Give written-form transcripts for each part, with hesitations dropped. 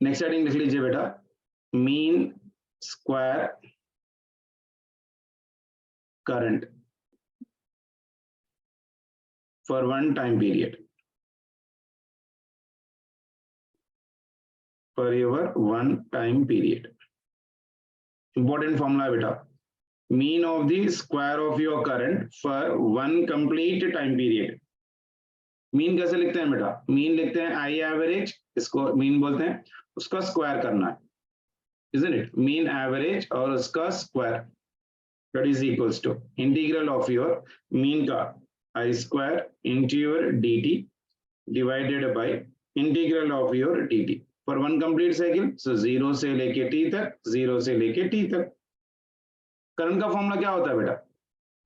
Next heading लिख लीजिए बेटा, mean square current for one time period, for your one time period. Important formula बेटा, mean of the square of your current for one complete time period. Mean कैसे लिखते हैं बेटा, mean लिखते हैं आई एवरेज, इसको मीन बोलते हैं, उसका स्क्वायर करना है, isn't it? मीन एवरेज और उसका square, that is equals to integral of your mean का I square into your dt divided by integral of your dt for one complete cycle. So 0 से लेके t तक, 0 से लेके t तक. Current का फॉर्मूला क्या होता है बेटा,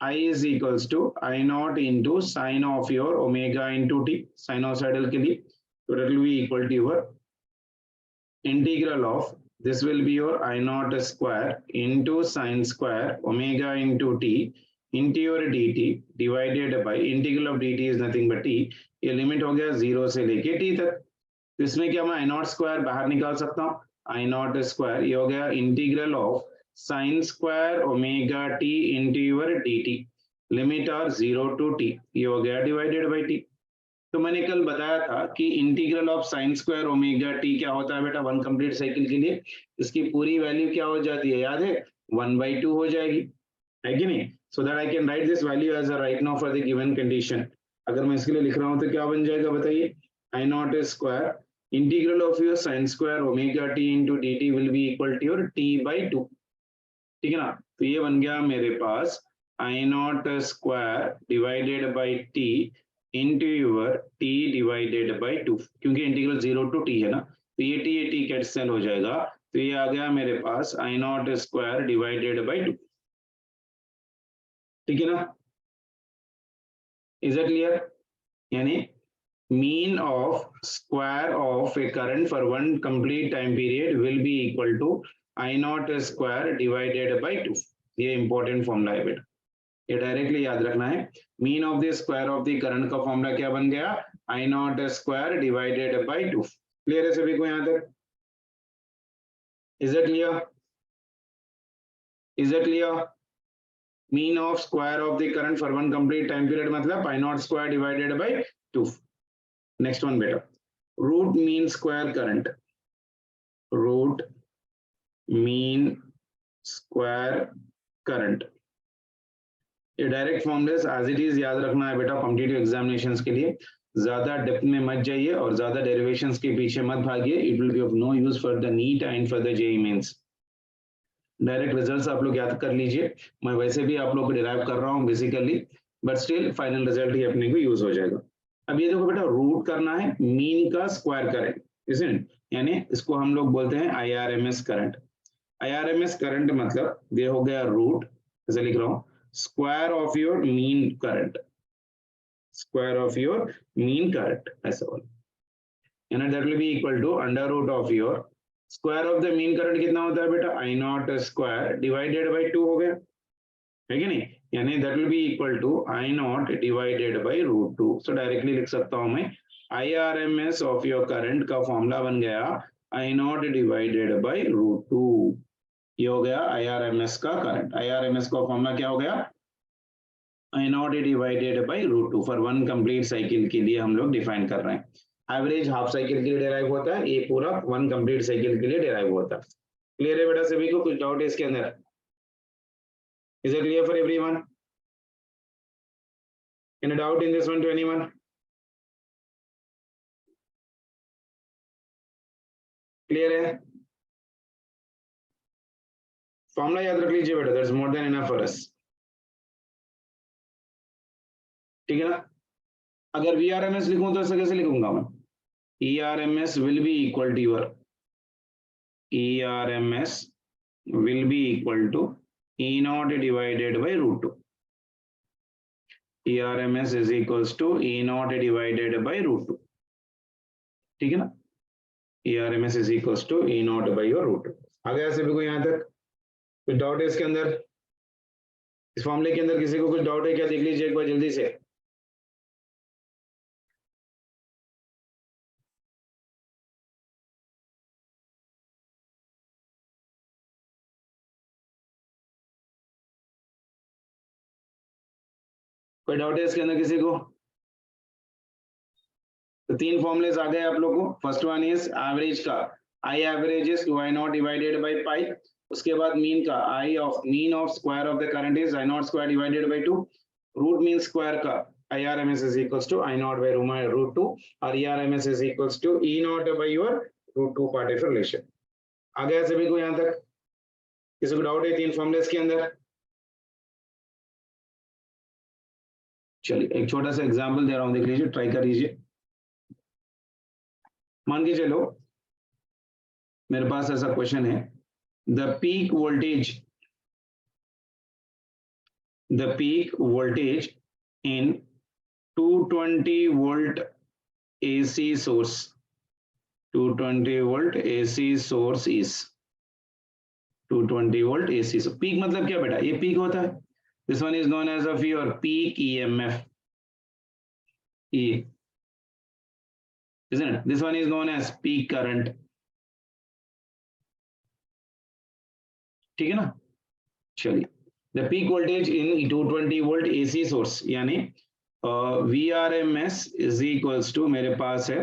I is equals to I naught into sin of your omega into t, sinusoidal के लिए, so that will be equal to your integral of, this will be your I naught square into sin square omega into t into your dt divided by integral of dt is nothing but t. ये limit हो गया 0 से लेके t तक. तो इसमें क्या मैं आई नॉट स्क्वायर बाहर निकाल सकता हूँ, आई नॉट स्क्वायर, ये हो गया integral of sine square omega t into your d t, limit are 0 to t, ये हो गया डिवाइडेड बाई टी. तो मैंने कल बताया था कि integral of sine square omega T क्या होता है बेटा, वन कंप्लीट साइकिल के लिए इसकी पूरी वैल्यू क्या हो जाती है, याद है, 1/2 हो जाएगी, है कि नहीं. So that I can write this value as a right now for the given condition. अगर मैं इसके लिए लिख रहा हूँ तो क्या बन जाएगा बताइए, I naught square integral of your sin square omega t into dt will be equal to your t/2, ठीक है ना. तो ये बन गया मेरे पास I naught square divided by t into your t divided by 2, क्योंकि इंटीग्रल 0 to t है ना, तो ये t कैंसिल हो जाएगा, तो ये आ गया मेरे पास I naught square divided by 2, ठीक है ना. इज इट क्लियर, यानी mean of square of a current for one complete time period will be equal to I naught square divided by 2. ये important formula है बेटा, ये डायरेक्टली याद रखना है. mean of the square of the current का formula क्या बन गया, I naught square divided by 2. Clear है सभी को यहाँ तक, is it clear, is it clear. mean of square of the current for one complete time period मतलब I naught square divided by 2. Next one बेटा, root mean square current, root mean square current, ये direct formula as it is याद रखना है बेटा competitive examinations के लिए. ज्यादा डेप्थ में मत जाइए और ज्यादा डेरिवेशंस के पीछे मत भागिए, it will be of no use for the NEET and for the JEE mains. Direct results आप लोग याद कर लीजिए, मैं वैसे भी आप लोग को डिराइव कर रहा हूँ basically, but still final result ही अपने को यूज हो जाएगा. अब ये देखो बेटा, रूट करना है मीन का स्क्वायर करंट, इसमें यानी इसको हम लोग बोलते हैं आईआरएमएस करंट. आईआरएमएस करंट मतलब ये हो गया रूट, ऐसे लिख रहा हूं, square of your mean current, square of your mean current, ऐसा बोल, यानी that will be equal to under root of your square of the mean current. कितना होता है बेटा, I naught square divided by 2 हो गया, है कि नहीं, यानी that will be equal to I naught divided by root 2. So directly लिख सकता हूं मैं, आईआरएमएस ऑफ योर करंट का फॉर्मूला बन गया I naught divided by root 2. ये हो गया आईआरएमएस का करंट. आईआरएमएस का फॉर्मूला क्या हो गया, I naught divided by root 2 for one complete cycle के लिए हम लोग डिफाइन कर रहे हैं. एवरेज हाफ साइकिल के लिए डिराइव होता है, ये पूरा वन कंप्लीट साइकिल के लिए डिराइव होता है. क्लियर है बेटा सभी को, कुछ डाउट है इसके अंदर, is it clear for everyone, any doubt in this one to anyone? Clear है, फॉर्मूला याद रख लीजिए बेटा, that's more than enough for us, ठीक है ना. अगर वीआरएमएस लिखूं तो ऐसे कैसे लिखूंगा मैं, E RMS will be equal to your, E RMS will be equal to E naught divided by root 2. ERMS is equals to E naught divided by root 2. ठीक है ना, ERMS is equals to E naught by your root 2. आ गया सभी को यहाँ तक, कुछ doubt है इसके अंदर, इस फॉर्मूले के अंदर किसी को कुछ डाउट है क्या, देख लीजिए एक बार जल्दी से. कोई डाउट है इसके अंदर किसी को? तो तीन फॉर्मुलेस आ गए आप लोग को। फर्स्ट वन इज एवरेज का I average is 2i0 divided by pi. उसके बाद मीन का mean of square of the current is i0 square divided by 2। Root mean square का IRMS is equals to I0 by root 2 और ERMS is equals to E0 by your root 2 part of relation। आ गया सभी को यहाँ तक? किसी को doubt है तीन फॉर्मुलेस के अंदर? चलिए एक छोटा सा एग्जांपल दे रहा हूं, देख लीजिए, ट्राई कर लीजिए। मान के चलो मेरे पास ऐसा क्वेश्चन है, the peak voltage in 220 volt AC source, 220 volt AC source is 220 volt AC। so peak मतलब क्या बेटा? ये पीक होता है। This one is known as of your peak EMF E, isn't it? This one is known as peak current। ठीक है ना? चलिए, the peak voltage in 220 volt AC source यानी VRMS इज इक्वल्स टू मेरे पास है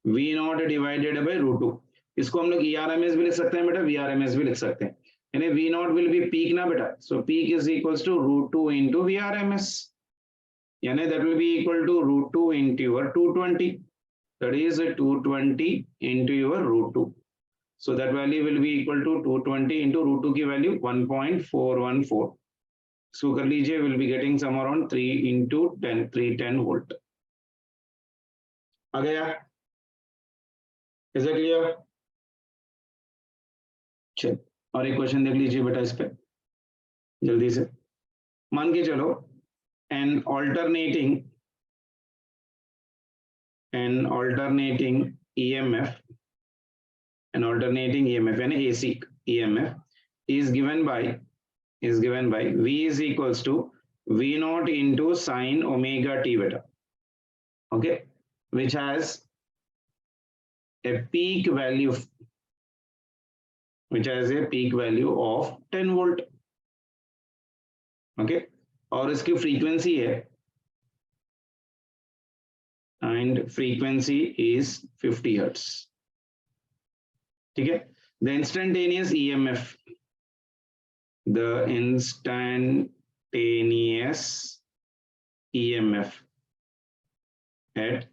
V0 divided by root 2। इसको हम लोग ERMS भी लिख सकते हैं बेटा, VRMS भी लिख सकते हैं। यानी V0 विल बी पीक ना बेटा, so peak is equals to root 2 into VRMS, यानी that will be equal to root 2 into your 220, that is 220 into your root 2। So that value will be equal to 220 into root 2 की value 1.414। इसको कर लीजिए, will be getting some around 3 into 10, 310 volt। आ गया? Is it clear? चल और एक question देख लीजिए बेटा इस पे जल्दी से। मान के चलो an alternating EMF, an alternating EMF यानी AC EMF is given by V is equals to V0 into sin omega t beta, okay, which has a peak value of 10 volt, okay, और इसकी frequency है and frequency is 50 hertz। ठीक है? The instantaneous EMF at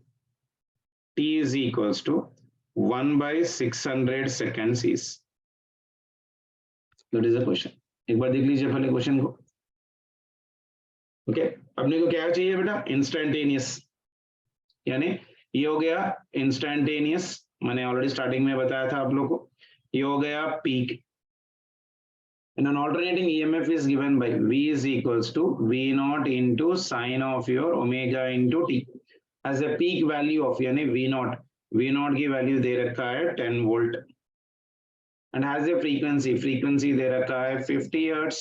t is equals to 1/600 seconds is, that is the question। एक बार देख लीजिए पहले question को। ओके, अपने को क्या चाहिए बेटा? इंस्टेंटेनियस, यानी ये हो गया इंस्टेंटेनियस, मैंने ऑलरेडी स्टार्टिंग में बताया था आप लोग को। ये हो गया peak. And an alternating EMF is given by V is equals to V0 into sin of your omega into t as a peak value of यानी V0 की वैल्यू दे रखा है 10 volt and has a frequency दे रखा है 50 hertz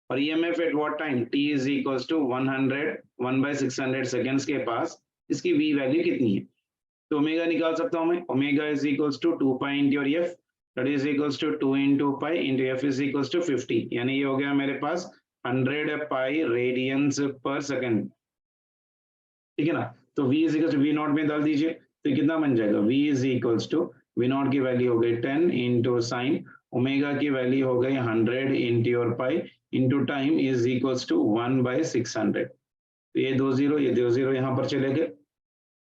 और EMF at what time? T is equals to 1/600 seconds के पास इसकी V value कितनी है? तो ओमेगा निकाल सकता हूं मैं। Omega is equals to 2 pi into your F, that is equals to 2 into pi into F is equals to 50, यानी ये हो गया मेरे पास 100 पाई रेडियंस पर सेकंड। ठीक है ना? तो V is equals to V0 में डाल दीजिए तो कितना बन जाएगा? V is equals to V0 की वैल्यू हो गई 10 इंटू साइन ओमेगा की वैल्यू हो गई 100 into your pi into time is equals to 1/600। तो ये 2 0 यहाँ पर चले गए,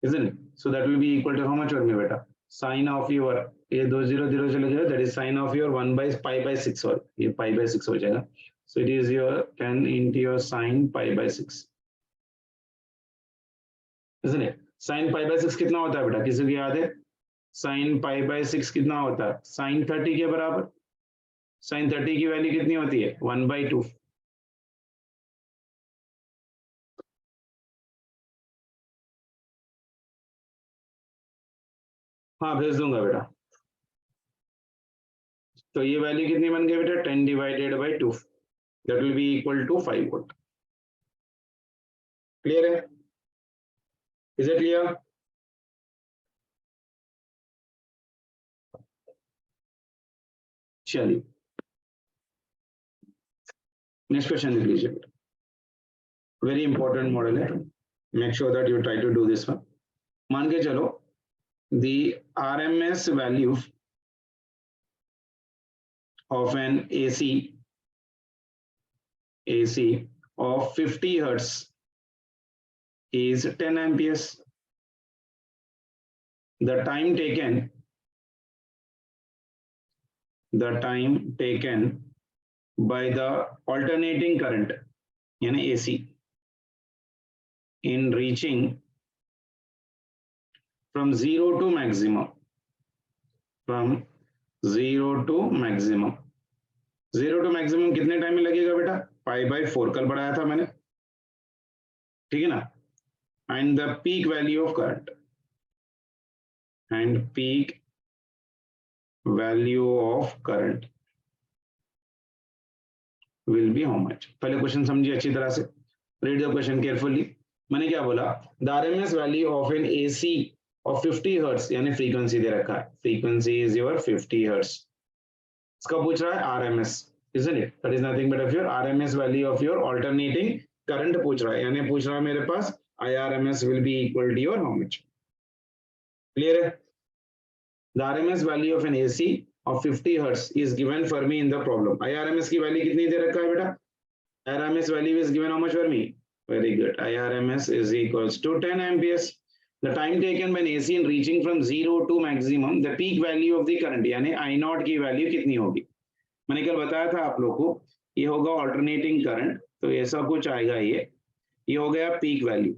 isn't it? So that will be equal to how much होंगे बेटा? Sin of your ये 2 0 0 चले गए, that is sin of your 1/pi/6 और ये pi/6 हो जाएगा। So it is your 10 into your sin pi/6, isn't it? Sin pi/6 कितना होता है बेटा? किसी को याद है? Sin pi/6 कितना होता है? Sin 30 के बराबर। Sin 30 की वैल्यू कितनी होती है? 1/2। हाँ भेज दूंगा बेटा। तो ये वैल्यू कितनी बन गई बेटा? 10 divided by 2, that will be equal to 5 volt. Clear है? Is it clear? चलिए नेक्स्ट क्वेश्चन लिख लीजिए। वेरी इंपॉर्टेंट मॉडल है, make sure that you try to do this one. मान के चलो the RMS value of an AC of 50 hertz is 10 amperes. The time taken by the alternating current यानी AC in reaching from 0 to maximum, from 0 to maximum, 0 to maximum कितने time में लगेगा बेटा? π/4 कल पढ़ाया था मैंने, ठीक है ना। and the peak value of current, and peak value of current will be how much? पहले क्वेश्चन समझिए अच्छी तरह से, read the question carefully। मैंने क्या बोला? the RMS value of an AC of 50 hertz यानी फ्रीक्वेंसी दे रखा है, फ्रीक्वेंसी is your 50 hertz। इसका पूछ रहा है RMS, isn't it? That is nothing but of your RMS value of your alternating current पूछ रहा है, यानी पूछ रहा है मेरे पास IRMS will be equal to your how much? Clear है? The RMS value of an AC of 50 hertz is given for me in the problem। IRMS की वैल्यू कितनी दे रखा है बेटा? IRMS value is given how much for me? Very good। IRMS is equals to 10 amperes। The time taken by an AC in reaching from 0 to maximum, the peak value of the current यानी I0 की value कितनी होगी? मैंने कल बताया था आप लोग को, ये होगा ऑल्टरनेटिंग करंट, तो ऐसा कुछ आएगा, ये हो गया पीक वैल्यू।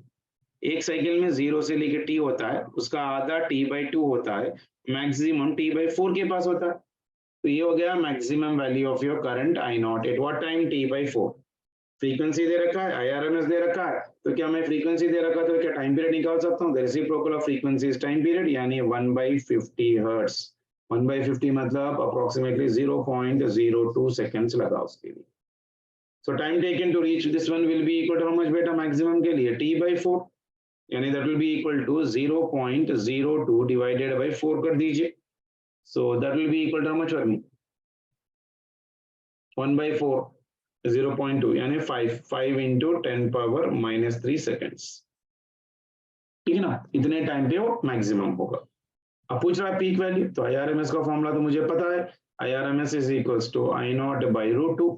एक साइकिल में 0 से लेकर T होता है, उसका आधा T/2 होता है, मैक्सिमम T/4 के पास होता है, तो ये हो गया maximum value of your current I0 at what time? T/4। Frequency दे रखा है, IRMS दे रखा है, तो क्या मैं फ्रीक्वेंसी दे रखा तो क्या टाइम पीरियड निकाल सकता हूँ? The reciprocal of frequency is time period, यानी 1/50 हर्ट्ज। 1/50 मतलब अप्रोक्सीमेटली 0.02 सेकेंड्स लगा उसके लिए। So time taken to reach this one will be equal to how much बेटा? मैक्सिमम के लिए T/4, यानी that will be equal to 0.02 divided by 4 कर दीजिए, so that will be equal to how much for me? 1/4 0.2 यानी 5 into 10⁻³ seconds, ठीक है ना। इतने टाइम पे वो मैक्सिमम होगा। अब पूछ रहा है पीक वैल्यू, तो IRMS का फॉर्मूला तो मुझे पता है, IRMS is equals to I0/√2,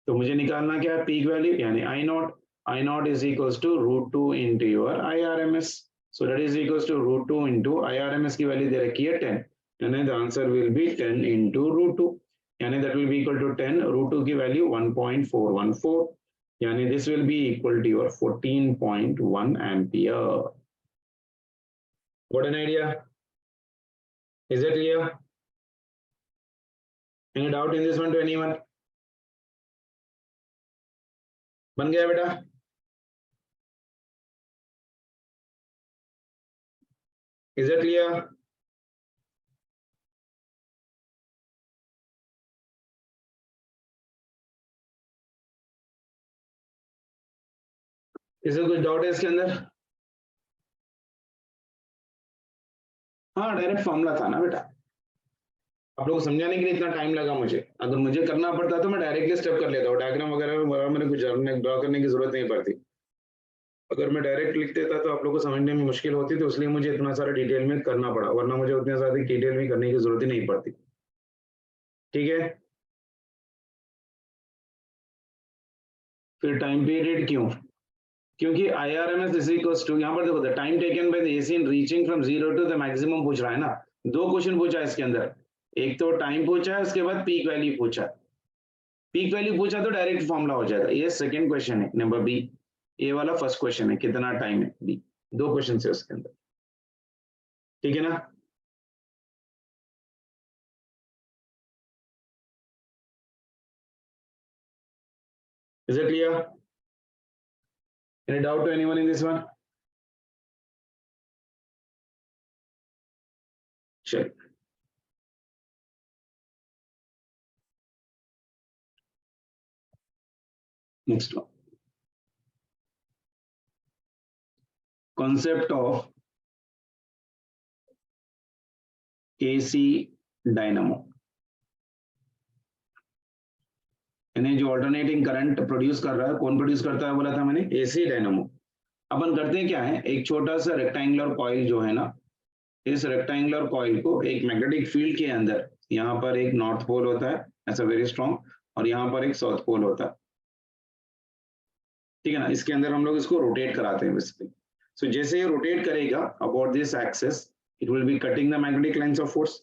तो मुझे निकालना क्या है? पीक वैल्यू यानी I0 is equals to √2 into your IRMS, so that is equals to √2 into IRMS की वैल्यू दे रखी है 10, यानी the answer will be 10 into √2, यानी that will be equal to 10, √2 की वैल्यू 1.414, यानी this will be equal to your 14.1 ampere। What an idea? Is it clear? Any doubt in this one to anyone? बन गया बेटा? Is it clear? किसी कुछ doubt है इसके अंदर? हाँ, डायरेक्ट फॉर्मूला था ना बेटा, आप लोग को समझाने के लिए इतना टाइम लगा मुझे। अगर मुझे करना पड़ता तो मैं डायरेक्टली स्टेप कर लेता हूँ, डायग्राम वगैरह मेरे कुछ ड्रॉ करने की जरूरत नहीं पड़ती। अगर मैं डायरेक्ट लिख देता तो आप लोगों को समझने में मुश्किल होती, तो इसलिए मुझे इतना सारा डिटेल में करना पड़ा, वरना मुझे उतने सारी डिटेल में करने की जरूरत ही नहीं पड़ती, ठीक है। फिर टाइम पीरियड क्यों? क्योंकि IRMS इज इक्वल्स टू, यहाँ पर देखो, the time taken by the AC in reaching from 0 to the maximum पूछ रहा है ना। दो क्वेश्चन पूछा है इसके अंदर, एक तो टाइम पूछा है, उसके बाद पीक वैल्यू पूछा है। पीक वैल्यू पूछा तो डायरेक्ट फॉर्मूला हो जाएगा। ये सेकंड क्वेश्चन है, नंबर बी। ये वाला फर्स्ट क्वेश्चन है, कितना टाइम है, बी। दो क्वेश्चन है उसके अंदर, ठीक है ना। Is it clear? Any doubt to anyone in this one? Sure. Next one. Concept of AC dynamo. यानी जो ऑल्टरनेटिंग करंट प्रोड्यूस कर रहा है, कौन प्रोड्यूस करता है बोला था मैंने, एसी डायनामो। अपन करते हैं क्या है, एक छोटा सा रेक्टेंगुलर कॉइल जो है ना, इस रेक्टेंगुलर कॉइल को एक मैग्नेटिक फील्ड के अंदर, यहाँ पर एक नॉर्थ पोल होता है ऐसा वेरी स्ट्रॉन्ग, और यहाँ पर एक साउथ पोल होता है, ठीक है ना। इसके अंदर हम लोग इसको रोटेट कराते हैं बेसिकली। सो जैसे ये रोटेट करेगा about this axis, it will B cutting the magnetic lines of force,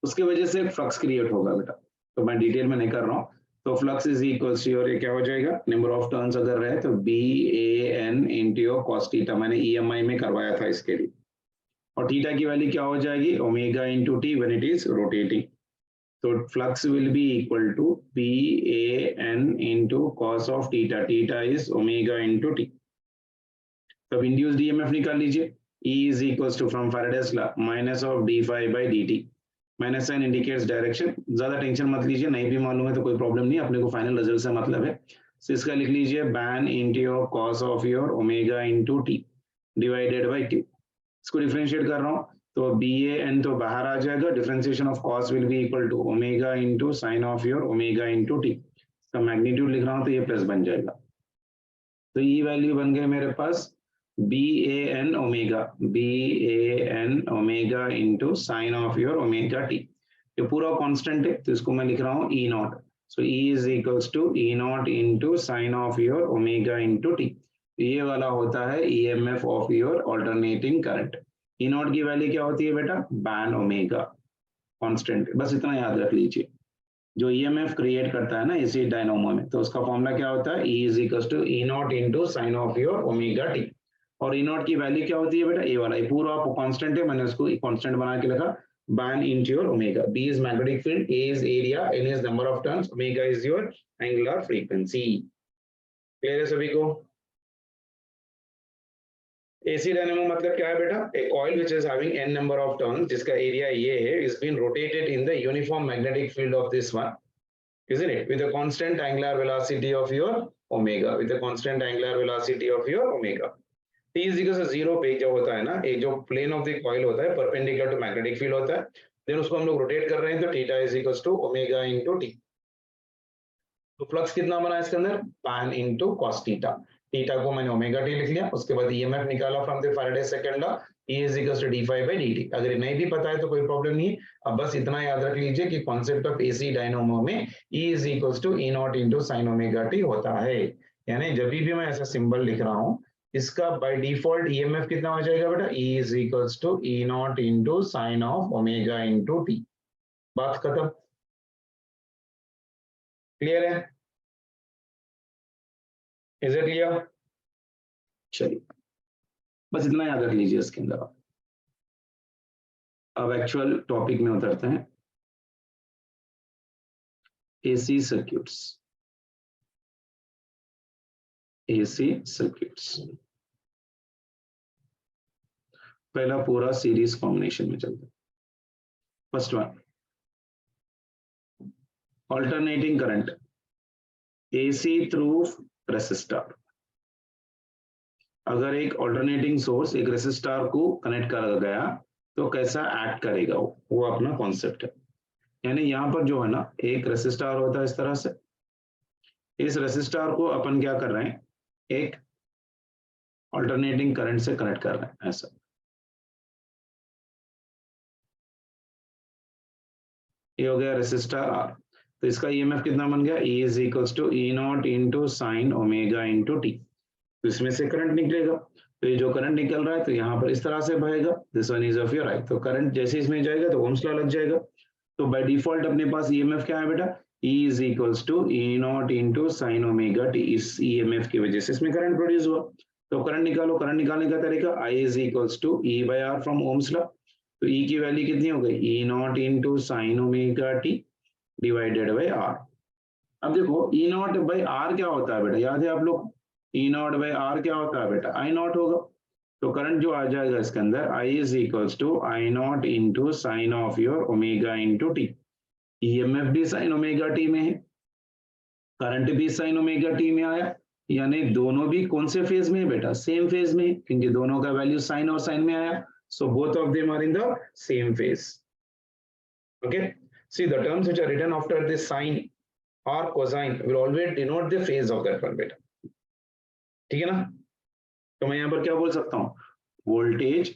उसकी वजह से फ्लक्स क्रिएट होगा बेटा। तो मैं डिटेल में नहीं कर रहा हूँ। तो फ्लक्स इज इक्वल्स टू, और ये क्या हो जाएगा, नंबर ऑफ टर्न्स अगर रहे तो BAN into your cos theta, मैंने EMI में करवाया था इसके लिए। और थीटा की वैल्यू क्या हो जाएगी, omega into t when it is rotating. तो flux will be equal to BAN into cos of theta, theta is omega into t. तब इंड्यूस्ड EMF निकाल लीजिए, E is equals to from Faraday's law minus of d phi by dt। Minus sign indicates direction, ज्यादा tension मत लीजिए, नहीं भी मालूम है तो कोई प्रॉब्लम नहीं, अपने को फाइनल रिजल्ट से मतलब है। तो इसका लिख लीजिए BAN into your cos of your omega into t divided by t. इसको डिफरेंशिएट कर रहा हूँ तो BAN तो बाहर आ जाएगा, differentiation of cos will be equal to omega into sine of your omega into t. इसका मैग्नीट्यूड लिख रहा हूँ तो ये प्लस बन जाएगा। तो ये वैल्यू बन गए मेरे पास BAN omega into sine of your omega T. ये पूरा कांस्टेंट है तो इसको मैं लिख रहा हूँ E नॉट। सो E is equals to E naught into sine of your omega into t. ये वाला होता है EMF of your alternating current. E naught की वैल्यू क्या होती है बेटा, बैन ओमेगा कांस्टेंट, बस इतना याद रख लीजिए। जो EMF क्रिएट करता है ना एसी डायनामो में, तो उसका फॉर्मूला क्या होता है, E is equals to E naught into sine of your omega t. और E नॉट की वैल्यू क्या होती है बेटा, ये वाला, ये पूरा कांस्टेंट है, मैंने उसको कांस्टेंट बना के लिखा, B A N into your omega. B is magnetic field, A is area, N is number of turns, omega is your angular frequency. Clear है सभी को? एसी डायनामो मतलब क्या है बेटा, a coil which is having n number of turns, जिसका area ये है, is been rotated in the uniform magnetic field of this one, isn't it, with a constant angular velocity of your omega, with a constant angular velocity of your omega। T is equal to 0 पे जब होता है ना, एक जो plane of the coil होता है perpendicular to magnetic field होता है, देन उसको हम लोग रोटेट कर रहे हैं तो theta is equal to omega into t. तो फ्लक्स कितना बना इसके अंदर, tan into cos theta. Theta को मैंने ओमेगा टी लिख लिया, उसके बाद EMF निकाला from the Faraday second law, E is equal to d phi by dt। अगर नहीं भी पता है तो कोई प्रॉब्लम नहीं है, अब बस इतना याद रख लीजिए कि कॉन्सेप्ट ऑफ एसी डायनामो में E is equal to E naught into sine omega t होता है। यानी जब भी मैं ऐसा सिंबल लिख रहा हूँ, इसका बाय डिफॉल्ट EMF कितना हो जाएगा बेटा, E is equal to E naught into sine of omega into T. बात खत्म, क्लियर है? Is it clear? चलिए बस इतना याद रख लीजिए इसके अंदर। अब एक्चुअल टॉपिक में उतरते हैं, एसी सर्किट्स। एसी सर्किट्स पहला पूरा सीरीज कॉम्बिनेशन में चलते हैं। First one, alternating current AC through resistor. अगर एक ऑल्टरनेटिंग सोर्स एक रेसिस्टर को कनेक्ट कर गया तो कैसा एक्ट करेगा, वो अपना कॉन्सेप्ट है। यानी यहाँ पर जो है ना, एक रेसिस्टर होता है इस तरह से, इस रेसिस्टर को अपन क्या कर रहे हैं, एक ऑल्टरनेटिंग करंट से कनेक्ट कर रहे हैं ऐसा। ये हो गया रेसिस्टर आर। तो इसका EMF कितना बन गया, E is equals to E naught into sine omega into t. तो इसमें से करंट निकलेगा, तो ये जो करंट निकल रहा है तो यहाँ पर इस तरह से बहेगा, this one is of your right. तो करंट जैसे इसमें जाएगा तो ओम्स लॉ लग जाएगा। तो बाय डिफॉल्ट अपने पास EMF क्या है बेटा, E is equals to E naught into sine omega t. इस EMF की वजह से इसमें करंट प्रोड्यूस हुआ। तो करंट निकालो, करंट निकालने का तरीका I is equals to E by R from ohm's law. तो E की वैल्यू कितनी हो गई, E naught into sine omega t divided by R। अब देखो E नॉट बाय R क्या होता है बेटा, याद है आप लोग, E नॉट बाय R क्या होता है बेटा, I नॉट होगा। तो करंट जो आ जाएगा इसके अंदर, I is equals to I naught into sine of your omega into t. EMF भी साइन ओमेगा टी में है, करंट भी साइन ओमेगा टी में आया, यानी दोनों भी कौन से फेज में है बेटा, सेम फेज में, क्योंकि दोनों का वैल्यू साइन और साइन में आया। So both of them are in the same phase. Okay, see the terms which are written after this sine और cosine will always denote the phase of that one बेटा, ठीक है ना। तो मैं यहाँ पर क्या बोल सकता हूँ, voltage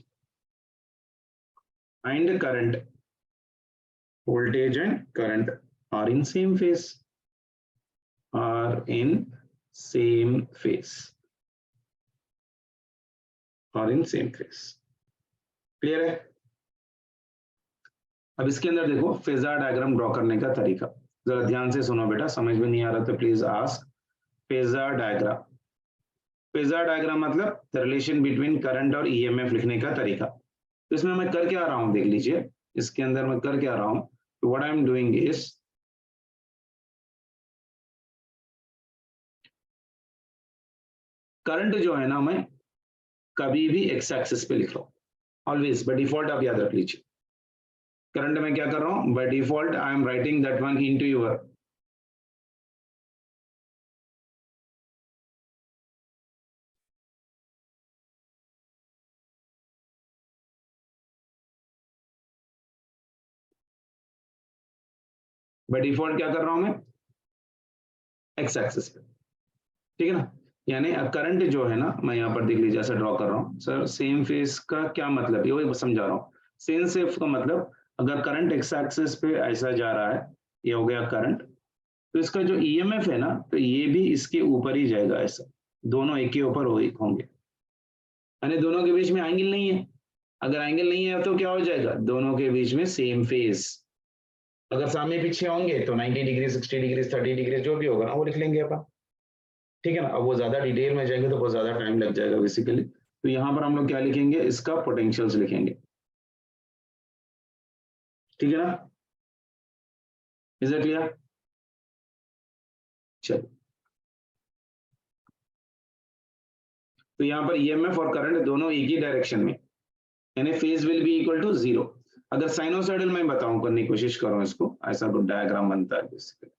and current, voltage and current are in same phase, are in same phase, are in same phase, clear है। अब इसके अंदर देखो फेजर डायग्राम ड्रॉ करने का तरीका, जरा ध्यान से सुनो बेटा, समझ में नहीं आ रहा तो please ask. Phasor diagram, phasor diagram मतलब द रिलेशन बिटवीन करंट और ईएमएफ लिखने का तरीका। तो इसमें मैं कर क्या रहा हूं देख लीजिए, इसके अंदर मैं कर क्या रहा हूं, what I am doing is, current जो है ना मैं कभी भी एक्स एक्सिस पे लिख रहा हूं, ऑलवेज बाय डिफॉल्ट, आप याद रख लीजिए। करंट में क्या कर रहा हूं, by default I am writing that one into your, by default क्या कर रहा हूं मैं, एक्स एक्सिस पे, ठीक है ना। यानी करंट जो है ना, मैं यहाँ पर देख लीजिए ऐसा ड्रॉ कर रहा हूँ सर, सेम फेज का क्या मतलब, ये समझा रहा हूँ। सेम फेज का मतलब अगर करंट एक्स एक्सिस पे ऐसा जा रहा है, ये हो गया करंट, तो इसका जो ईएमएफ है ना, तो ये भी इसके ऊपर ही जाएगा, ऐसा दोनों एक ही ऊपर होंगे, यानी दोनों के बीच में एंगल नहीं है। अगर एंगल नहीं है तो क्या हो जाएगा, दोनों के बीच में सेम फेज। अगर सामने पीछे होंगे तो 90 डिग्री, 60 डिग्री, 30 डिग्री जो भी होगा ना वो लिख लेंगे अपन, ठीक है ना। अब वो ज्यादा डिटेल में जाएंगे तो बहुत ज्यादा टाइम लग जाएगा बेसिकली, तो यहाँ पर हम लोग क्या लिखेंगे, इसका पोटेंशियल्स लिखेंगे, ठीक है ना। इज इट क्लियर, चलो। तो यहाँ पर ईएमएफ और करंट दोनों एक ही डायरेक्शन में, यानी phase will be equal to zero. अगर साइनोसाइडल मैं बताऊं, करने की कोशिश करूं इसको, ऐसा कुछ डायग्राम बनता है बेसिकली,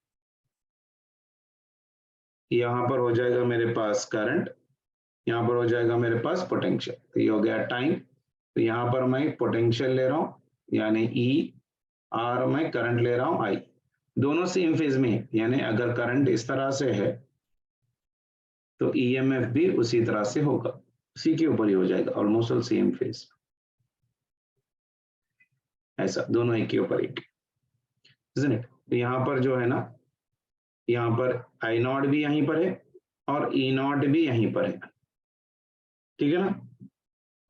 यहाँ पर हो जाएगा मेरे पास करंट, यहाँ पर हो जाएगा मेरे पास पोटेंशियल, तो ये हो गया टाइम। तो यहाँ पर मैं पोटेंशियल ले रहा हूँ यानी ई, और मैं करंट ले रहा हूँ आई, दोनों सेम फेज में है, यानी अगर करंट इस तरह से है तो ईएमएफ भी उसी तरह से होगा, उसी के ऊपर ही हो जाएगा, ऑलमोस्ट ऑल सेम फेज, ऐसा दोनों एक के ऊपर एक, तो यहाँ पर जो है ना, यहाँ पर आई नॉट भी यहीं पर है और ई नॉट भी यहीं पर है, ठीक है ना,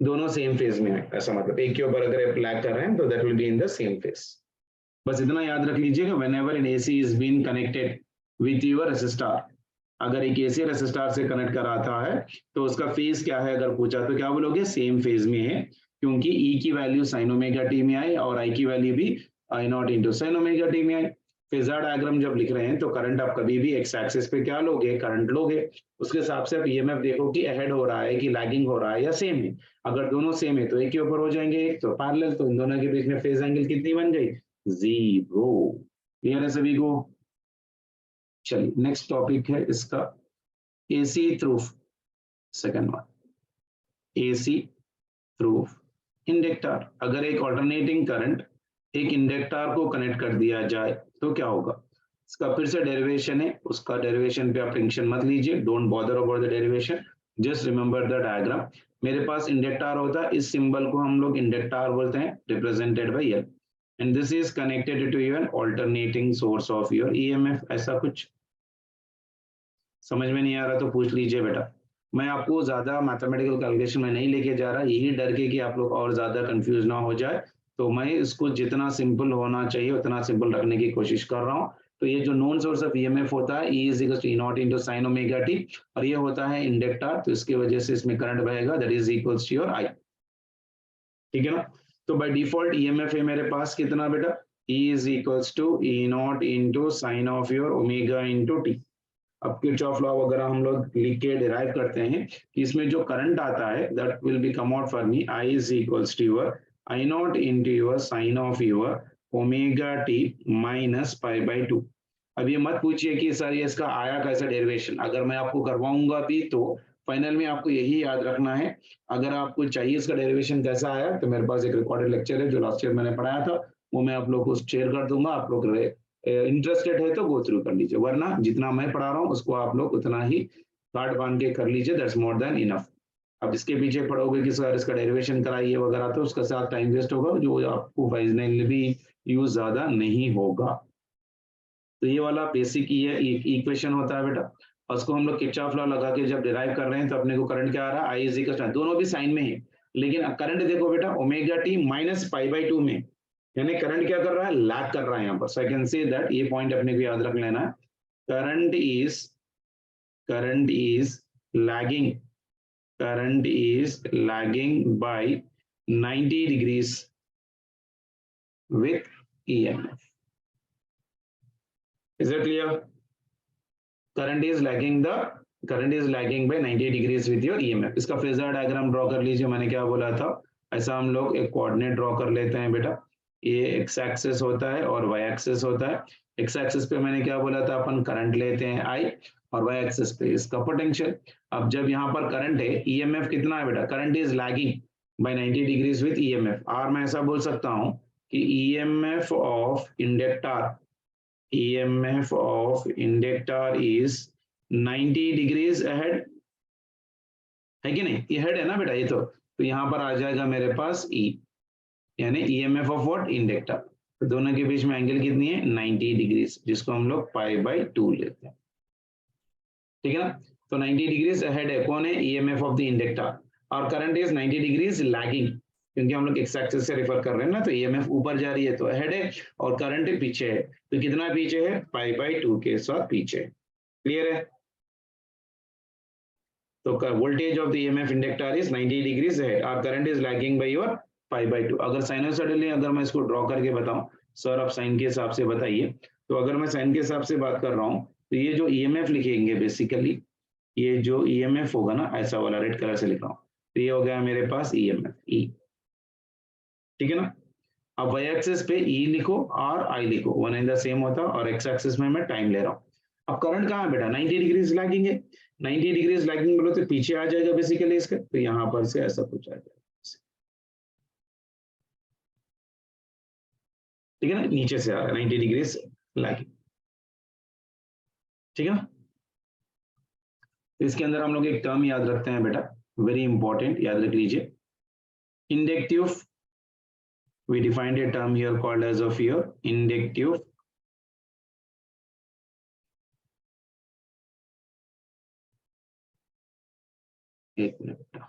दोनों सेम फेज में है, ऐसा मतलब एक के ऊपर अगर अप्लाई कर रहे हैं तो that will be in the same phase. बस इतना याद रख लीजिएगा, whenever an AC is been connected with your resistor, अगर एक एसी रेसिस्टर से कनेक्ट कराता है तो उसका फेज क्या है अगर पूछा तो क्या बोलोगे, सेम फेज में है, क्योंकि ई की वैल्यू साइन ओमेगा टी में आई और आई की वैल्यू भी I naught into sine omega t में आई। फेजर डायग्राम जब लिख रहे हैं तो करंट आप कभी भी एक्स एक्सिस पे क्या लोगे, करंट लोगे, उसके हिसाब से आप ईएमएफ देखो कि अहेड हो रहा है कि लैगिंग हो रहा है या सेम है। अगर दोनों सेम है तो एक के ऊपर हो जाएंगे, तो पैरेलल, तो इन दोनों के बीच में फेज एंगल कितनी बन गई, जीरो। क्लियर है सभी को। चलिए नेक्स्ट टॉपिक है इसका AC through, second one, AC through inductor. अगर एक ऑल्टरनेटिंग करंट एक इंडक्टर को कनेक्ट कर दिया जाए तो क्या होगा, इसका फिर से डेरिवेशन है, उसका डेरिवेशन पे आप टेंशन मत लीजिए, don't bother about the derivation, just remember the diagram. मेरे पास इंडक्टर होता है, इस सिंबल को हम लोग इंडक्टर बोलते हैं, represented by L, and this is connected to your alternating source of your EMF. ऐसा कुछ समझ में नहीं आ रहा तो पूछ लीजिए बेटा, मैं आपको ज्यादा मैथमेटिकल कैलकुलेशन में नहीं लेके जा रहा, यही डर के कि आप लोग और ज्यादा कंफ्यूज ना हो जाए, तो मैं इसको जितना सिंपल होना चाहिए उतना सिंपल रखने की कोशिश कर रहा हूँ। तो ये जो नॉन सोर्स ऑफ ईएमएफ होता है, E is equal to E naught into sine omega t, और ये होता है इंडक्टर, तो इसकी वजह से इसमें करंट बहेगा, that is equals to your I, ठीक है ना। तो बाय डिफॉल्ट ईएमएफ है मेरे पास कितना बेटा, E is equals to E naught into sine of your omega into t. अब किरचॉफ लॉ वगैरह हम लोग लिख के डिराइव करते हैं कि इसमें जो करंट आता है that will be come out for me, I is equals to your I naught into your sine of your omega t minus pi by 2। अब ये मत पूछिए कि सर ये इसका आया कैसा डेरिवेशन, अगर मैं आपको करवाऊंगा भी तो फाइनल में आपको यही याद रखना है। अगर आपको चाहिए इसका डेरिवेशन कैसा आया तो मेरे पास एक रिकॉर्डेड लेक्चर है जो लास्ट ईयर मैंने पढ़ाया था, वो मैं आप लोग को शेयर कर दूंगा, आप लोग इंटरेस्टेड है तो गो थ्रू कर लीजिए, वरना जितना मैं पढ़ा रहा हूँ उसको आप लोग उतना ही काट बांध के कर लीजिए, दैट्स मोर देन इनफ। अब इसके पीछे पढ़ोगे कि सर इसका डेरिवेशन कराइए वगैरह, तो उसके साथ टाइम वेस्ट होगा, जो आपको फाइनली भी यूज ज्यादा नहीं होगा। तो ये वाला बेसिक ये इक्वेशन होता है बेटा, और उसको हम लोग किरचॉफ लॉ लगा के जब डिराइव कर रहे हैं तो अपने को करंट क्या आ रहा है, आई इज इक्वल टू, दोनों भी साइन में है, लेकिन करंट देखो बेटा omega t minus pi by 2 में, यानी करंट क्या कर रहा है, लैग कर रहा है यहाँ पर। सो आई कैन से दैट, ये पॉइंट अपने को याद रख लेना है, current is lagging, current is lagging by 90 degrees with EMF. Is that clear? Current is lagging by 90 degrees with your EMF. इसका फेजर डायग्राम ड्रॉ कर लीजिए, मैंने क्या बोला था, ऐसा हम लोग एक कोऑर्डिनेट ड्रॉ कर लेते हैं बेटा, ये एक्स एक्सिस होता है और वाई एक्सिस होता है। एक्स एक्सिस पे मैंने क्या बोला था, अपन करंट लेते हैं आई, और वाई एक्सिस पे इसका पोटेंशियल। अब जब यहाँ पर करंट है, ईएमएफ कितना है बेटा, current is lagging by 90 degrees with EMF, और मैं ऐसा बोल सकता हूँ कि EMF of inductor is 90 degrees ahead, है कि नहीं, ये हेड है ना बेटा ये, तो यहाँ पर आ जाएगा मेरे पास ई, यानी ईएमएफ ऑफ व्हाट, इंडक्टर। तो दोनों के बीच में एंगल कितनी है, 90 डिग्रीज, जिसको हम लोग पाई बाई 2 लेते हैं, ठीक है ना। तो 90 डिग्रीज अहेड है, कौन है, ईएमएफ ऑफ द इंडक्टर, और करंट इज 90 डिग्रीज लैगिंग, क्योंकि हम लोग एक्स एक्सिस से रेफर कर रहे हैं ना, तो ईएमएफ ऊपर जा रही है तो अहेड है, और करंट पीछे है, तो कितना पीछे है, पाई बाई 2 के साथ पीछे। क्लियर है? तो voltage of the EMF inductor is 90 degrees ahead, और current is lagging by your pi by 2। अगर साइनोसॉइडली अगर मैं इसको ड्रॉ करके बताऊं, सर आप साइन के हिसाब से बताइए, तो अगर मैं साइन के हिसाब से बात कर रहा हूं, तो ये जो ईएमएफ लिखेंगे बेसिकली, ये जो ईएमएफ होगा ना, ऐसा वाला रेड कलर से लिख रहा हूं, तो ये हो गया मेरे पास ईएमएफ ई, ठीक है ना। अब वाई एक्सिस पे ई लिखो और आई लिखो, वन एंड द सेम होता, और एक्स एक्सिस में मैं टाइम ले रहा हूँ। अब करंट कहाँ है बेटा, 90 डिग्रीज लैगिंग है, 90 डिग्रीज लैगिंग बोलो तो पीछे आ जाएगा बेसिकली इसके, तो यहाँ पर से ऐसा कुछ आ जाएगा, ठीक है ना, नीचे से आ रहा है 90 डिग्रीज लैगिंग, ठीक है ना। इसके अंदर हम लोग एक टर्म याद रखते हैं बेटा, वेरी इंपॉर्टेंट, याद रख लीजिए, inductive, we defined a term here called as of here inductive एक minute,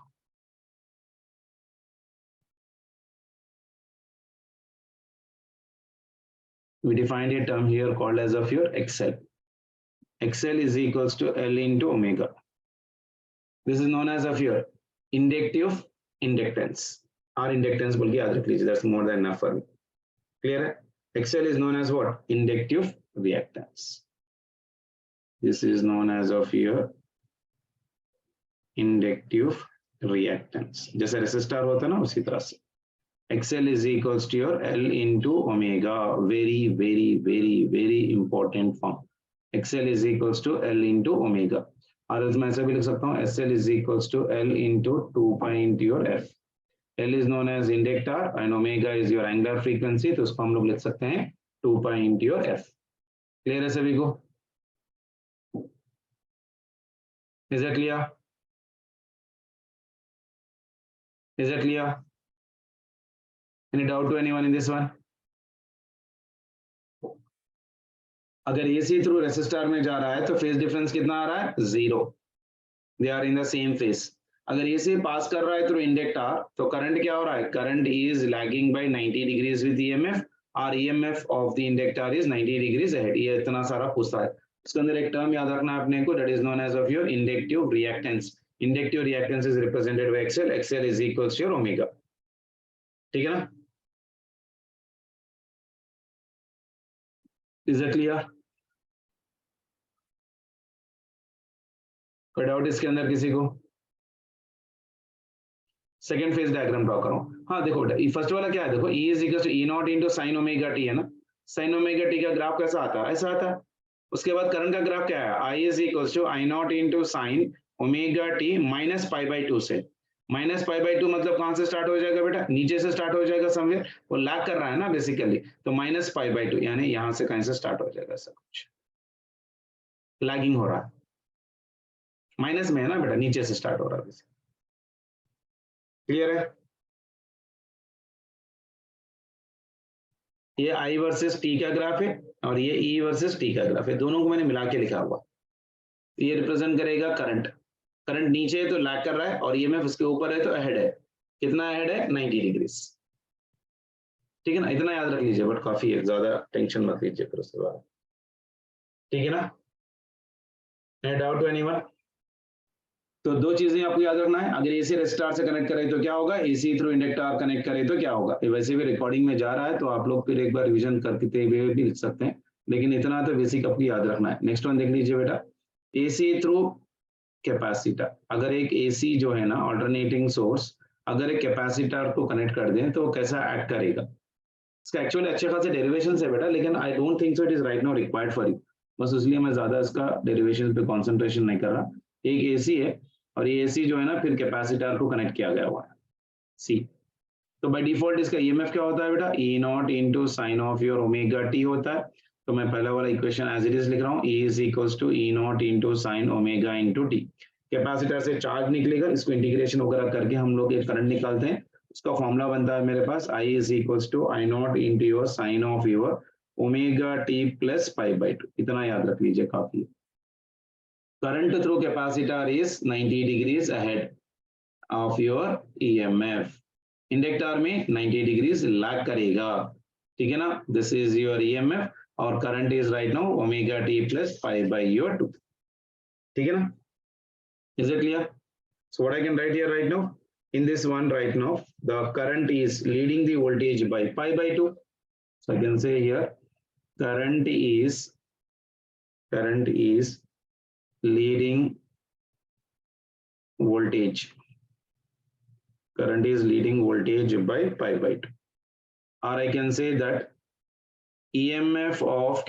we defined a term here called as of your XL. XL is equals to L into omega. This is known as of your inductive inductance, or inductance बोल के याद रख लीजिए, that's more than enough for me. Clear है? XL is known as what? Inductive reactance. This is known as of your inductive reactance. जैसे resistor होता है ना, उसी तरह से XL is equals to your L into omega. Very, very, very, very important form. XL is equals to L into omega. और मैं ऐसा भी लिख सकता हूँ, SL is equals to L into 2 pi into your F. L is known as inductor and omega is your angular frequency, तो उसको हम लोग लिख सकते हैं 2 pi into your F. Clear है सभी को? Is that clear? Is that clear? Any doubt to anyone in this one? अगर AC थ्रू रेसिस्टर में जा रहा है तो फेज डिफरेंस कितना आ रहा है, 0, they are in the same phase. अगर AC पास कर रहा है थ्रू इंडक्टर, तो करंट क्या हो रहा है, current is lagging by 90 degrees with EMF, और EMF of the inductor is 90 degrees ahead. ये इतना सारा पूछता है, इसके अंदर एक टर्म याद रखना है अपने को, that is known as of your inductive reactance. Inductive reactance is represented by XL, XL is equals to your omega, ठीक है ना। Is that clear? कोई डाउट इसके अंदर किसी को? सेकेंड फेज डायग्राम ड्रॉ करो। हाँ देखो बेटा, फर्स्ट वाला क्या है, देखो E is equal to E naught into sine omega t, है ना। साइन ओमेगा टी का ग्राफ कैसा आता है, ऐसा आता है। उसके बाद करंट का ग्राफ क्या है, I is equal to I naught into sine omega t minus pi by 2 से। -π/2 मतलब कहां से स्टार्ट हो जाएगा बेटा, नीचे से स्टार्ट हो जाएगा समवेयर, वो लैग कर रहा है ना बेसिकली, तो -π/2 यानी यहां से कहीं से स्टार्ट हो जाएगा, सब कुछ लैगिंग हो रहा है, माइनस में है ना बेटा, नीचे से स्टार्ट हो रहा है। क्लियर है? ये I वर्सेस T का ग्राफ है और ये E वर्सेस T का ग्राफ है, दोनों को मैंने मिला के लिखा हुआ। ये रिप्रेजेंट करेगा करंट, करंट नीचे है तो लैग कर रहा है और EMF उसके ऊपर है तो अहेड है। कितना अहेड है? 90 डिग्रीज। ठीक है ना, इतना याद रख लीजिए, बट काफी है, ज्यादा टेंशन मत लीजिए फिर उसके बाद। ठीक है ना? Doubt to anyone? तो दो चीजें आपको याद रखना है, अगर एसी रजिस्टर से कनेक्ट करें तो क्या होगा, एसी थ्रू इंडक्टर कनेक्ट करें तो क्या होगा। ये वैसे भी रिकॉर्डिंग में जा रहा है तो आप लोग फिर एक बार रिविजन करते हुए भी लिख सकते हैं, लेकिन इतना तो बेसिक आपको याद रखना है। नेक्स्ट वन देख लीजिए बेटा, एसी थ्रू कैपेसिटर, अगर एक एसी जो है ना ऑल्टरनेटिंग सोर्स, अगर एक कैपेसिटर को कनेक्ट कर दें तो कैसा एक्ट करेगा। इसका एक्चुअली अच्छे खासे डेरिवेशन है बेटा, लेकिन I don't think so it is right now required for you, बस इसलिए मैं ज्यादा इसका डेरिवेशन पे कॉन्सेंट्रेशन नहीं कर रहा। एक एसी है और ये एसी जो है ना फिर कैपेसिटर को कनेक्ट किया गया हुआ है सी, तो बाय डिफॉल्ट इसका ईएमएफ क्या होता है बेटा, E naught into sine of your omega t होता है। तो मैं पहला वाला इक्वेशन एज इट इज लिख रहा हूँ, E is equals to E naught into sine omega into t. Capacitor से चार्ज निकलेगा, इसको इंटीग्रेशन वगैरह करके हम लोग एक करंट निकालते हैं, उसका फॉर्मूला बनता है मेरे पास, I is equals to I naught into your sine of your omega t plus π/2, इतना याद रख लीजिए काफी। current through capacitor is 90 degrees ahead of your EMF, inductor में 90 डिग्रीज लैग करेगा। ठीक है ना, दिस इज योर EMF और current is right now omega t plus π/2। ठीक है ना, is it clear? So what I can write here right now, in this one right now the current is leading the voltage by π/2, so I can say here current is leading voltage, current is leading voltage by π/2, or I can say that EMF of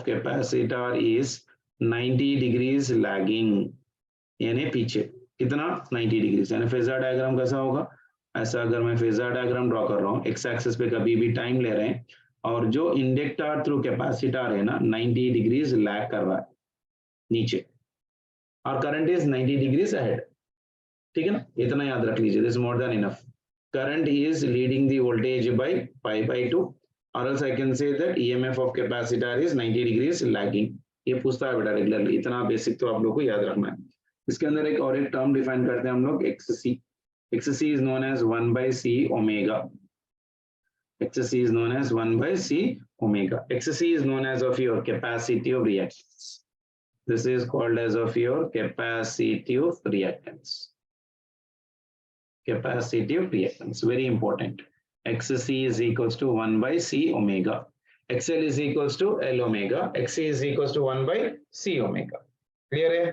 capacitor is 90 degrees lagging, यानी पीछे कितना 90 degree, यानी phasor diagram कैसा होगा, ऐसा अगर मैं phasor diagram draw कर रहा हूँ, एक्स एक्सिस पे कभी भी टाइम ले रहे हैं और जो इंडक्टर थ्रू कैपेसिटर है ना 90 डिग्रीज लैग कर रहा है नीचे और करंट इज 90 डिग्रीज अहेड। ठीक है ना, इतना याद रख लीजिए, this more than enough. Current is leading the voltage by π/2 और else I can say that EMF of capacitor is 90 degrees lagging। ये पूछता है बेटा रेगुलरली, इतना बेसिक तो आप लोग को याद रखना है। इसके अंदर एक और एक टर्म डिफाइन करते हैं हम लोग, XC। XC is known as 1/C omega। XC is known as 1/C omega। XC is known as of your capacitive reactance। This is called as of your capacitive reactance। Capacitive reactance, very important। XC is equals to 1/C omega। XL is equals to L omega। XC is equals to 1/C omega। Clear है?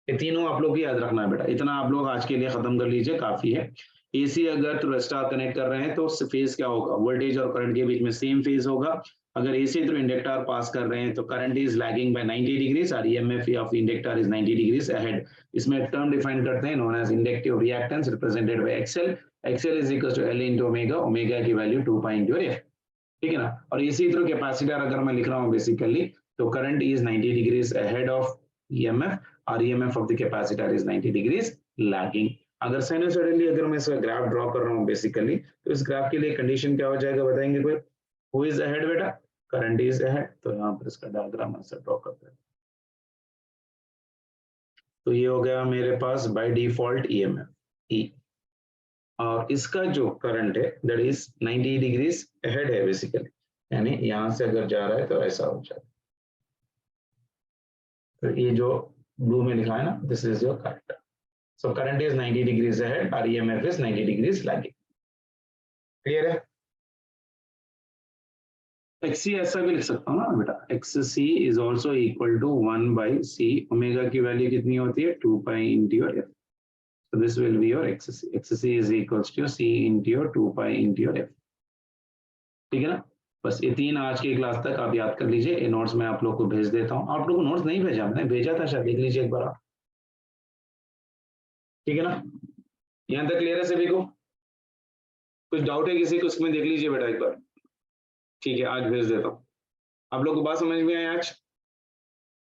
ये तीनों आप लोग को याद रखना है बेटा, इतना आप लोग आज के लिए खत्म कर लीजिए, काफी है। एसी अगर थ्रू रजिस्टर कनेक्ट कर रहे हैं तो फेज क्या होगा, वोल्टेज और करंट के बीच में सेम फेज होगा। अगर एसी थ्रू इंडक्टर पास कर रहे हैं तो current is lagging by 90 degrees और EMF of inductor is 90 degrees ahead. इसमें एक टर्म डिफाइन करते हैं known as inductive reactance represented by XL. XL is equal to L into omega, omega की वैल्यू 2 पाई इंटू एफ। ठीक है ना, और एसी थ्रू कैपेसिटर अगर मैं लिख रहा हूँ बेसिकली, तो current is 90 degrees ahead of EMF और EMF of the capacitor is 90 degrees lagging। अगर साइनसॉइडली अगर मैं इसका ग्राफ ड्रॉ कर रहा हूँ बेसिकली, तो इस ग्राफ के लिए कंडीशन क्या हो जाएगा बताएंगे कोई? Who is ahead बेटा? करंट इज अहेड, तो यहाँ पर इसका डायग्राम ऐसा ड्रॉ करते हैं। तो ये हो गया मेरे पास बाय डिफॉल्ट EMF E, और इसका जो करंट है दैट इज 90 डिग्रीज अहेड है बेसिकली, यानी यहाँ से अगर जा रहा है तो ऐसा हो जाएगा। तो ये जो ब्लू में लिखा है ना, this is your current. So current is 90 degrees ahead और EMF is 90 degrees lagging. Clear है? XC ऐसा भी लिख सकता हूँ ना बेटा, XC is also equal to 1/C, omega की वैल्यू कितनी होती है 2 pi into your F। So this will be your XC। XC is equals to C into your 2 pi into your F। ठीक है ना, बस ये तीन आज की क्लास तक आप याद कर लीजिए। ये नोट्स मैं आप लोग को भेज देता हूँ। आप लोग को नोट्स नहीं भेजा, मैंने भेजा था शायद, देख लीजिए एक बार आप। ठीक है ना, यहां तक क्लियर है सभी को? कुछ डाउट है किसी को? उसमें देख लीजिए बेटा एक बार। ठीक है, आज भेज देता हूँ। आप लोग को बात समझ में आई आज?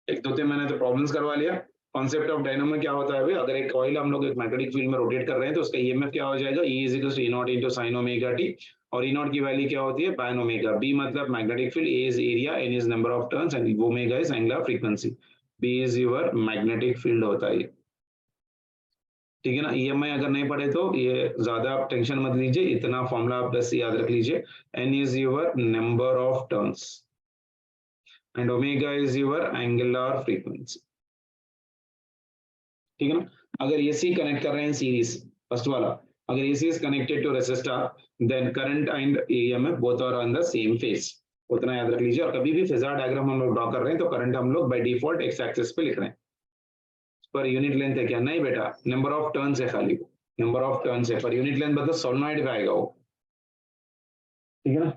एक दो तीन मैंने तो प्रॉब्लम्स करवा लिया। कॉन्सेप्ट ऑफ डायनामो क्या होता है भाई, अगर एक कॉइल हम लोग एक मैग्नेटिक फील्ड में रोटेट कर रहे हैं तो उसका ईएमएफ क्या हो जाएगा, E is equal to E0 into sin omega t, और E0 की वैल्यू क्या होती है, बाय ओमेगा। B मतलब magnetic field, A is area, N is number of turns and omega is angular frequency. B is your magnetic field होता है। ठीक है ना, ईएमआई अगर नहीं पढ़े तो ये ज्यादा आप टेंशन मत लीजिए, इतना फॉर्मूला आप बस याद रख लीजिए। N is your number of turns and omega is your angular frequency. ठीक है ना, अगर एसी कनेक्ट कर रहे हैं सीरीज, फर्स्ट वाला, अगर AC is connected to resistor then current and EMF both are on the same phase, उतना याद रख लीजिए। और कभी भी फेजर डायग्राम हम लोग ड्रॉ कर रहे हैं तो करंट हम लोग बाय डिफॉल्ट एक्स एक्सिस पे लिख रहे हैं। पर यूनिट लेंथ है क्या? नहीं बेटा, नंबर ऑफ टर्न्स है खाली, नंबर ऑफ टर्न्स है, पर यूनिट लेंथ मतलब सोलेनॉइड का आएगा वो। ठीक है ना,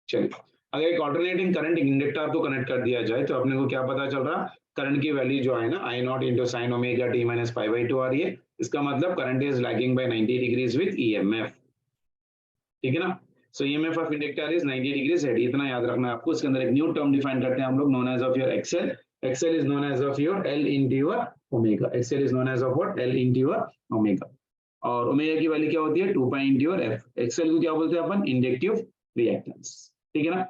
चलिए, अगर एक ऑल्टरनेटिंग करंट इंडक्टर को कनेक्ट कर दिया जाए तो अपने को क्या पता चल रहा, करंट की वैल्यू जो है ना I naught into sine omega t minus pi by 2 आ रही है। इसका मतलब current is lagging by 90 degrees with EMF. ठीक है ना, so EMF of inductor is 90 degrees head, इतना याद रखना है आपको। इसके अंदर एक न्यू टर्म डिफाइन करते हैं हम लोग, known as of your XL. XL is known as of your L into your omega, XL is known as of what, L into your omega. और ओमेगा की वैल्यू क्या होती है, 2 pi into your F. XL को क्या बोलते हैं अपन, inductive reactance. ठीक है ना,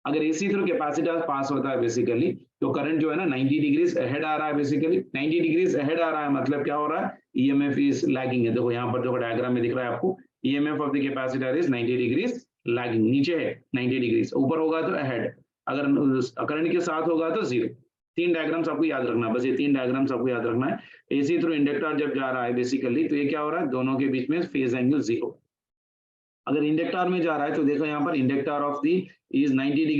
अगर एसी थ्रू कैपेसिटर पास होता है बेसिकली तो करंट जो है ना 90 डिग्रीज अहेड आ रहा है, बेसिकली 90 डिग्रीज अहेड आ रहा है मतलब क्या हो रहा है, ईएमएफ इज लैगिंग है। देखो यहाँ पर जो डायग्राम में दिख रहा है आपको, EMF of the capacitor is 90 degrees lagging, नीचे है 90 डिग्रीज, ऊपर होगा तो अहेड, अगर करंट के साथ होगा तो जीरो। तीन डायग्राम्स आपको याद रखना है, बस ये तीन डायग्राम्स आपको याद रखना है। एसी थ्रू इंडक्टर जब जा रहा है बेसिकली तो ये क्या हो रहा है, दोनों के बीच में फेज एंगल जीरो। अगर इंडक्टर में जा रहा है तो देखो यहाँ पर inductor of the is 90 degree